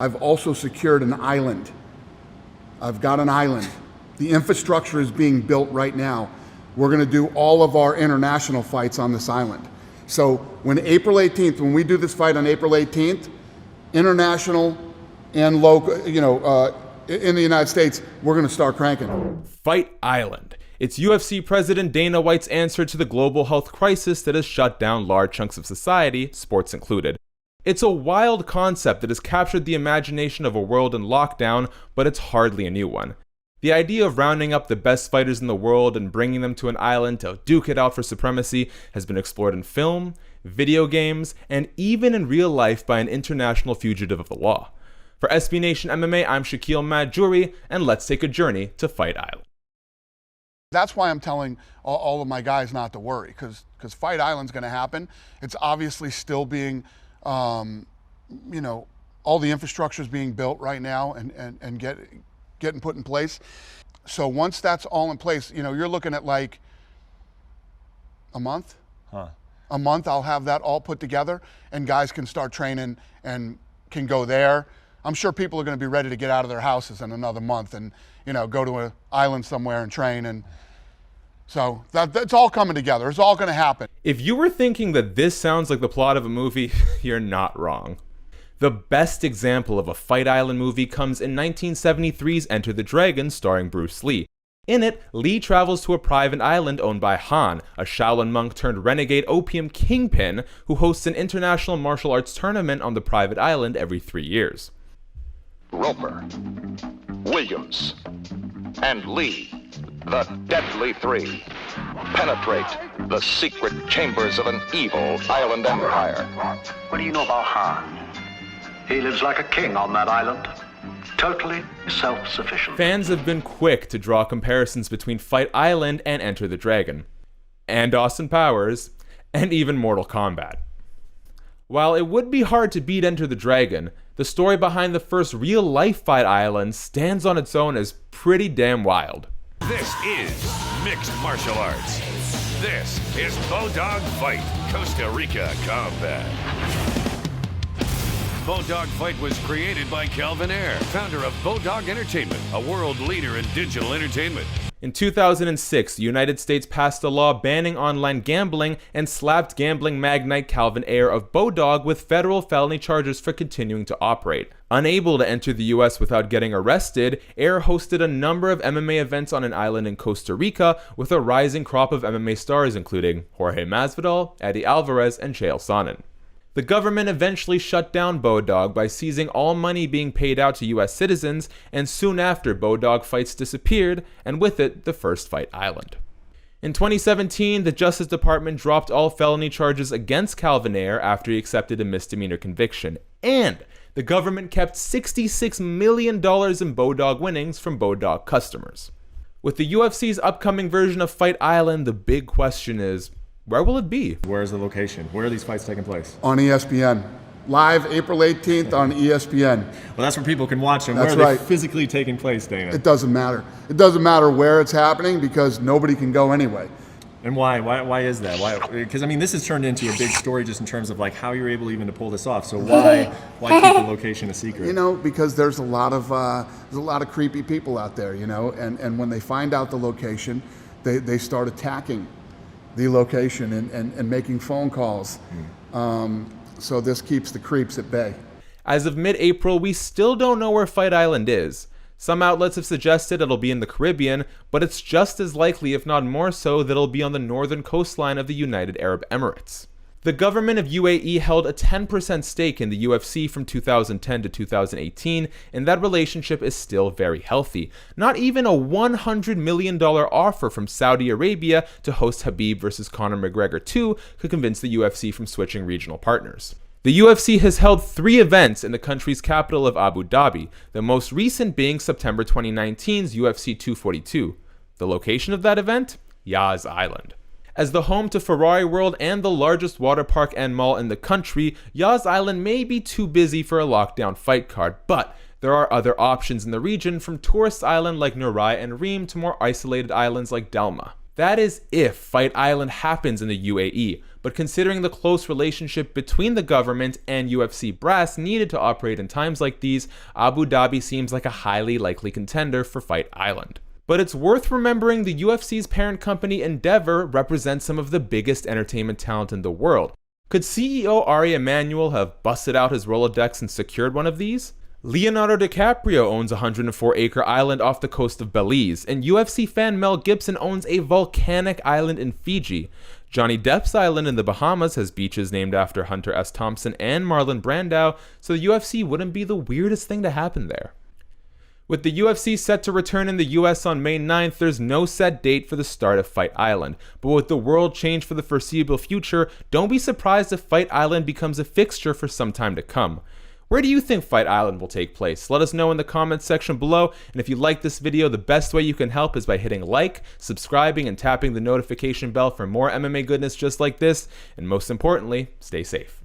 I've also secured an island. I've got an island. The infrastructure is being built right now. We're going to do all of our international fights on this island. So when April 18th, when we do this fight on April 18th, international and local, in the United States, we're going to start cranking. Fight Island. It's UFC President Dana White's answer to the global health crisis that has shut down large chunks of society, sports included. It's a wild concept that has captured the imagination of a world in lockdown, but it's hardly a new one. The idea of rounding up the best fighters in the world and bringing them to an island to duke it out for supremacy has been explored in film, video games, and even in real life by an international fugitive of the law. For SB Nation MMA, I'm Shaquille Madjouri, and let's take a journey to Fight Island. That's why I'm telling all of my guys not to worry, because Fight Island's going to happen. It's obviously still being, all the infrastructure is being built right now and getting put in place. So once that's all in place, you're looking at like a month. A month, I'll have that all put together, and guys can start training and can go there. I'm sure people are going to be ready to get out of their houses in another month and, go to an island somewhere and train. And so that's all coming together. It's all going to happen. If you were thinking that this sounds like the plot of a movie, you're not wrong. The best example of a Fight Island movie comes in 1973's Enter the Dragon, starring Bruce Lee. In it, Lee travels to a private island owned by Han, a Shaolin monk turned renegade opium kingpin who hosts an international martial arts tournament on the private island every 3 years. Roper, Williams, and Lee, the Deadly Three, penetrate the secret chambers of an evil island empire. What do you know about Han? He lives like a king on that island, totally self-sufficient. Fans have been quick to draw comparisons between Fight Island and Enter the Dragon, and Austin Powers, and even Mortal Kombat. While it would be hard to beat Enter the Dragon, the story behind the first real-life Fight Island stands on its own as pretty damn wild. This is mixed martial arts. This is Bodog Fight, Costa Rica Combat. Bodog Fight was created by Calvin Ayre, founder of Bodog Entertainment, a world leader in digital entertainment. In 2006, the United States passed a law banning online gambling and slapped gambling magnate Calvin Ayre of Bodog with federal felony charges for continuing to operate. Unable to enter the US without getting arrested, Ayre hosted a number of MMA events on an island in Costa Rica with a rising crop of MMA stars including Jorge Masvidal, Eddie Alvarez, and Chael Sonnen. The government eventually shut down Bodog by seizing all money being paid out to US citizens, and soon after Bodog Fights disappeared, and with it, the first Fight Island. In 2017, the Justice Department dropped all felony charges against Calvin Ayre after he accepted a misdemeanor conviction, and the government kept $66 million in Bodog winnings from Bodog customers. With the UFC's upcoming version of Fight Island, the big question is, where will it be? Where's the location? Where are these fights taking place? On ESPN. Live April 18th on ESPN. Well, that's where people can watch them. That's where are right. they physically taking place, Dana? It doesn't matter. It doesn't matter where it's happening because nobody can go anyway. And why? Why is that? Why? Because this has turned into a big story just in terms of like how you're able even to pull this off. So why keep the location a secret? Because there's a lot of creepy people out there, and when they find out the location, they start attacking the location and making phone calls. So this keeps the creeps at bay. As of mid-April, we still don't know where Fight Island is. Some outlets have suggested it'll be in the Caribbean, but it's just as likely, if not more so, that it'll be on the northern coastline of the United Arab Emirates. The government of UAE held a 10% stake in the UFC from 2010 to 2018, and that relationship is still very healthy. Not even a $100 million offer from Saudi Arabia to host Khabib vs. Conor McGregor 2 could convince the UFC from switching regional partners. The UFC has held 3 events in the country's capital of Abu Dhabi, the most recent being September 2019's UFC 242. The location of that event? Yas Island. As the home to Ferrari World and the largest water park and mall in the country, Yas Island may be too busy for a lockdown fight card, but there are other options in the region, from tourist islands like Nurai and Reem to more isolated islands like Delma. That is if Fight Island happens in the UAE, but considering the close relationship between the government and UFC brass needed to operate in times like these, Abu Dhabi seems like a highly likely contender for Fight Island. But it's worth remembering the UFC's parent company Endeavor represents some of the biggest entertainment talent in the world. Could CEO Ari Emanuel have busted out his Rolodex and secured one of these? Leonardo DiCaprio owns a 104-acre island off the coast of Belize, and UFC fan Mel Gibson owns a volcanic island in Fiji. Johnny Depp's island in the Bahamas has beaches named after Hunter S. Thompson and Marlon Brando, so the UFC wouldn't be the weirdest thing to happen there. With the UFC set to return in the US on May 9th, there's no set date for the start of Fight Island. But with the world change for the foreseeable future, don't be surprised if Fight Island becomes a fixture for some time to come. Where do you think Fight Island will take place? Let us know in the comments section below, and if you like this video, the best way you can help is by hitting like, subscribing, and tapping the notification bell for more MMA goodness just like this, and most importantly, stay safe.